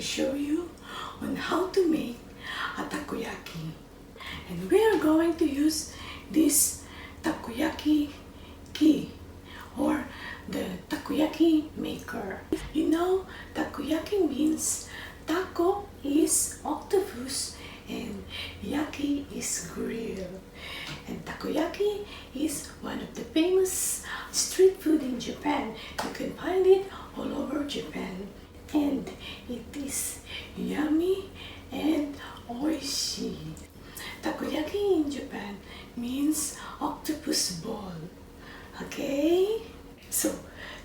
show you on how to make a takoyaki. And we are going to use this takoyaki ki, or the takoyaki maker. You know, takoyaki means taco is octopus and yaki is grill. And takoyaki is one of the famous street food in Japan. You can find it all over Japan. And it is yummy and oishi. Takoyaki in Japan means octopus ball. Okay? So,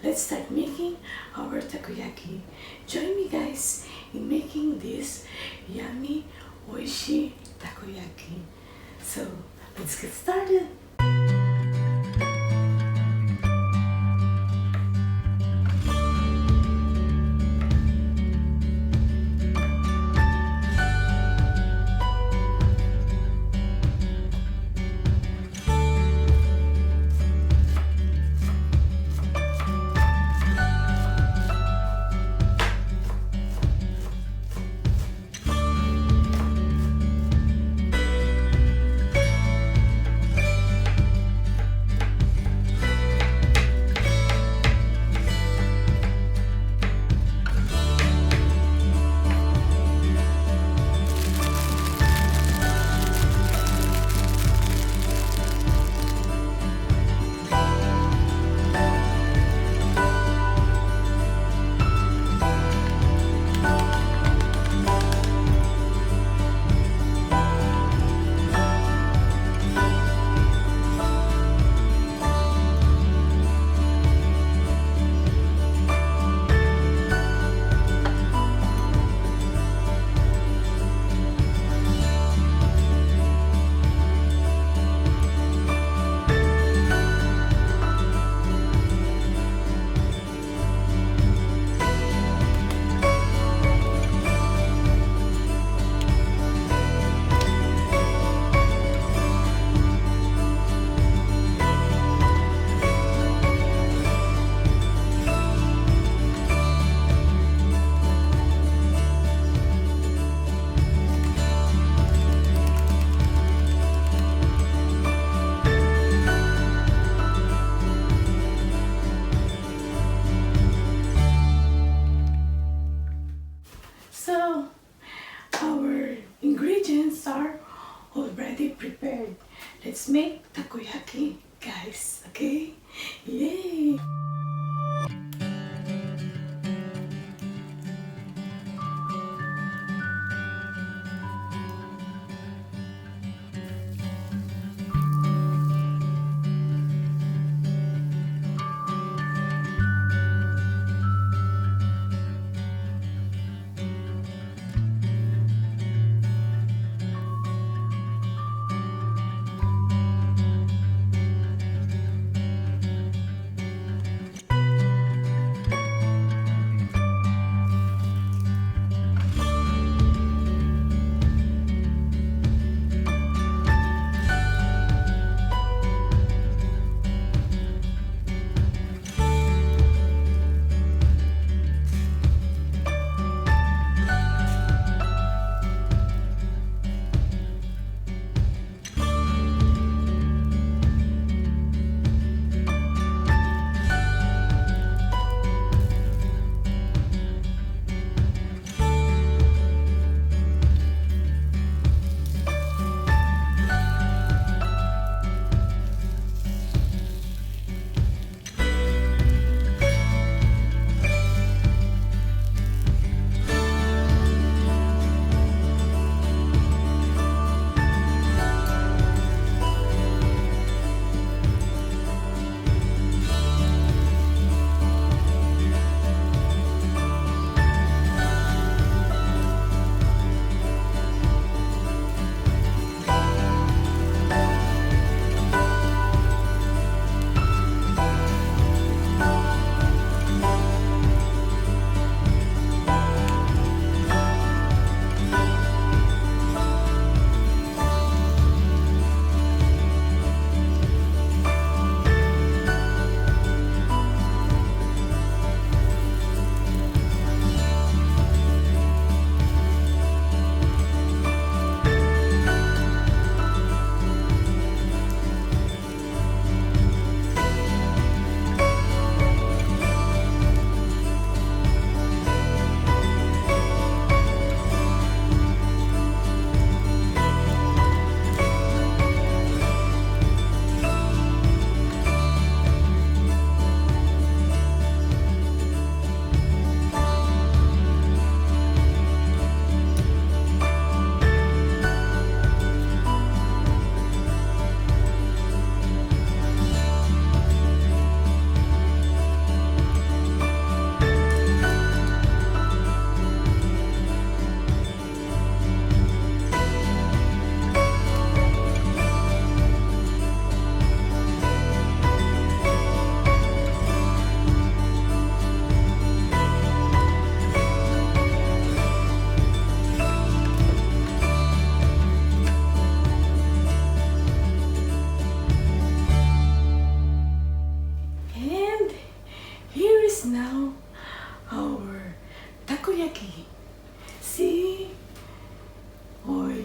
let's start making our takoyaki. Join me guys in making this yummy, oishi takoyaki. So, let's get started. So, our ingredients are already prepared. Let's make takoyaki, guys. Okay? Yay!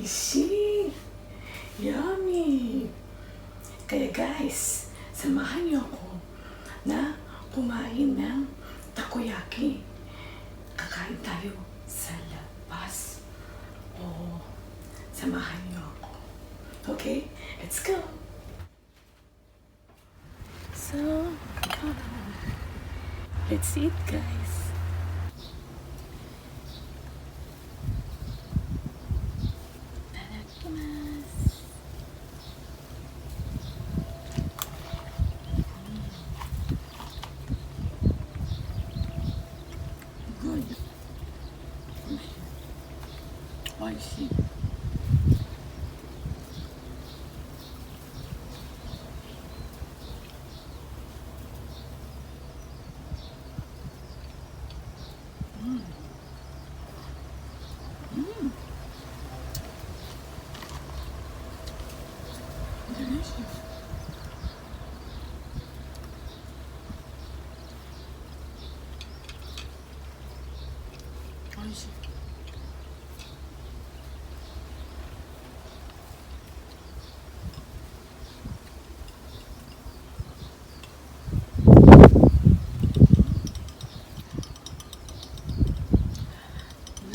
Oishi! Yummy! Kaya guys, samahan niyo ako na kumain ng takoyaki. Kakain tayo sa labas. Oo, samahan niyo ako. Okay, let's go! So, let's eat guys. Good. Oishi. Delicious. Oishi.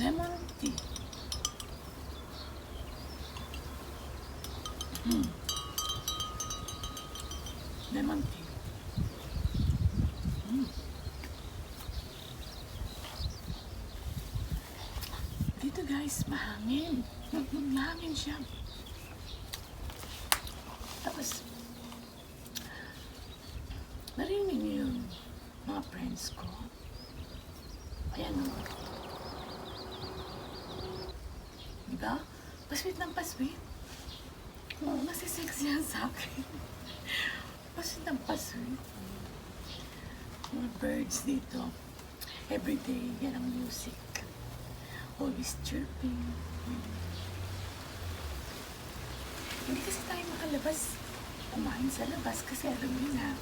Lemon tea. Lemon tea. Dito guys, mahangin. Mahangin siya. Tapos, narinig niyo yung mga friends ko. Ayan o. Diba? Pasweet ng pasweet. Oo, nasisexy yan sa akin. Pasweet ng pasweet. Mga birds dito. Everyday, yan ang music. Always chirping. Hindi kasi tayo makalabas kumain sa labas kasi alam niyo na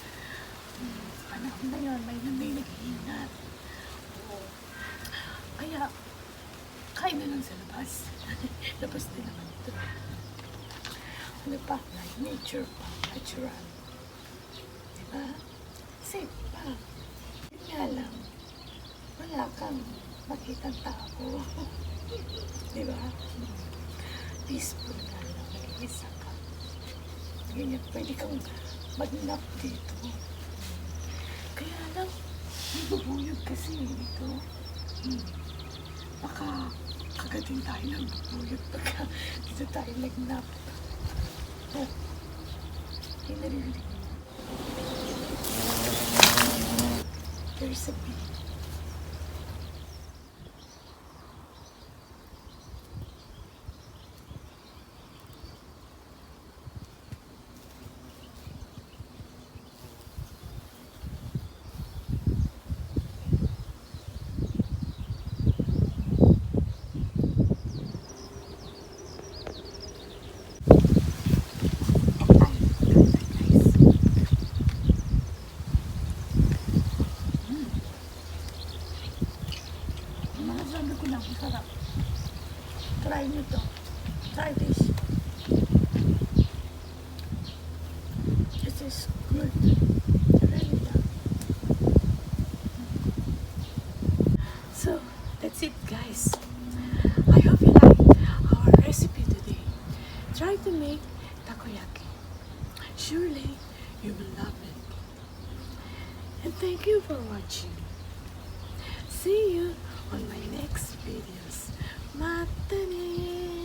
panahon na yun, may nag-iingat. Kaya, kain na lang sa labas. Labas din naman ito. Ano pa? Like nature pa. Natural. Diba? Safe pa. Yun nga lang. Wala kang makitang tao. Diba? Peaceful nga lang. Nag-iisa ka. Ganyan, pwede kang mag-nap dito. Kaya lang, may bubuyog kasi dito. Baka kagatin tayo ng bubuyog pagka dito tayo nag-nap. Oh, yung narinig mo. There's a bee. Sabi ko lang, sarap. Try nyo to. Try this. This is good. Really good. So, that's it guys. I hope you like our recipe today. Try to make takoyaki. Surely, you will love it. And thank you for watching. See you on my next videos. Mata ne!